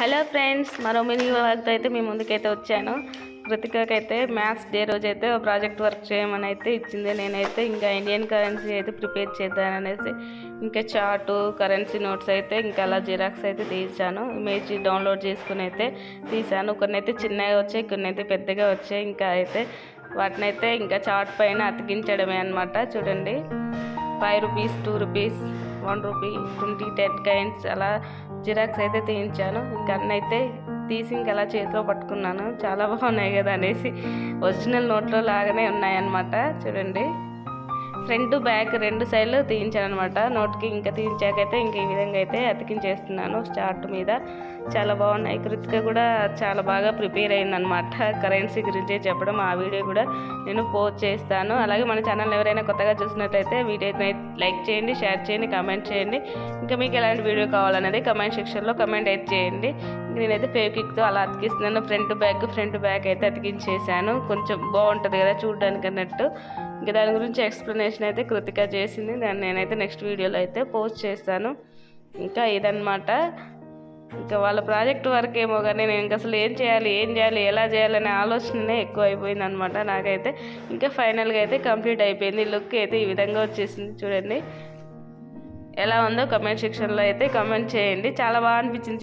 Hello friends, మరో mini వ్లాగ్తో అయితే మీ ముందుకైతే వచ్చాను. కృతికకి అయితే మ్యాథ్స్ డే రోజు అయితే ప్రాజెక్ట్ వర్క్ చేయమని అయితే ఇచ్చింది. నేనైతే ఇంకా ఇండియన్ కరెన్సీ అయితే ప్రిపేర్ చేద్దాననేసి ఇంకా చార్టు కరెన్సీ నోట్స్ అయితే ఇంకా అలా జిరాక్స్ అయితే తీసాను. ఇమేజ్ డౌన్లోడ్ చేసుకుని అయితే తీసాను. కొన్ని అయితే చిన్నగా వచ్చాయి, కొన్ని అయితే పెద్దగా వచ్చాయి. ఇంకా అయితే వాటిని అయితే ఇంకా చార్ట్ పైన అతికించడమే అనమాట. చూడండి, 5 రూపీస్, 2 రూపీస్, 1 రూపీ, 20, 10 కాయిన్స్ అలా జిరాక్స్ అయితే తీయించాను. ఇంకా అన్నైతే తీసి ఇంకా అలా చేతిలో పట్టుకున్నాను. చాలా బాగున్నాయి కదా అనేసి ఒరిజినల్ నోట్లో లాగానే ఉన్నాయన్నమాట. చూడండి, ఫ్రంట్ బ్యాక్ 2 సైడ్లు తీయించాను అనమాట. నోట్కి ఇంకా తీయించాకైతే ఇంక ఈ విధంగా అయితే అతికించేస్తున్నాను చార్ట్ మీద. చాలా బాగున్నాయి. కృతిక కూడా చాలా బాగా ప్రిపేర్ అయిందనమాట. కరెన్సీ గురించి చెప్పడం, ఆ వీడియో కూడా నేను పోస్ట్ చేస్తాను. అలాగే మన ఛానల్ ఎవరైనా కొత్తగా చూసినట్లయితే వీడియోని లైక్ చేయండి, షేర్ చేయండి, కామెంట్ చేయండి. ఇంకా మీకు ఎలాంటి వీడియో కావాలనేది కమెంట్ సెక్షన్లో కమెంట్ అయితే చేయండి. నేనైతే ఫెవిక్విక్తో అలా అతికిస్తున్నాను. ఫ్రంట్ బ్యాక్ అయితే అతికించేసాను. కొంచెం బాగుంటుంది కదా చూడడానికి అన్నట్టు. ఇంకా దాని గురించి ఎక్స్ప్లెనేషన్ అయితే కృతిక చేసింది. దాన్ని నేనైతే నెక్స్ట్ వీడియోలో అయితే పోస్ట్ చేస్తాను. ఇంకా ఇదన్నమాట. ఇంకా వాళ్ళ ప్రాజెక్ట్ వర్క్ ఏమో కానీ నేను ఇంకా అసలు ఏం చేయాలి ఎలా చేయాలనే ఆలోచననే ఎక్కువ అయిపోయింది అనమాట నాకైతే. ఇంకా ఫైనల్గా అయితే కంప్లీట్ అయిపోయింది. లుక్ అయితే ఈ విధంగా వచ్చేసింది. చూడండి ఎలా ఉందో కమెంట్ సెక్షన్లో అయితే కమెంట్ చేయండి. చాలా బాగా అనిపించింది.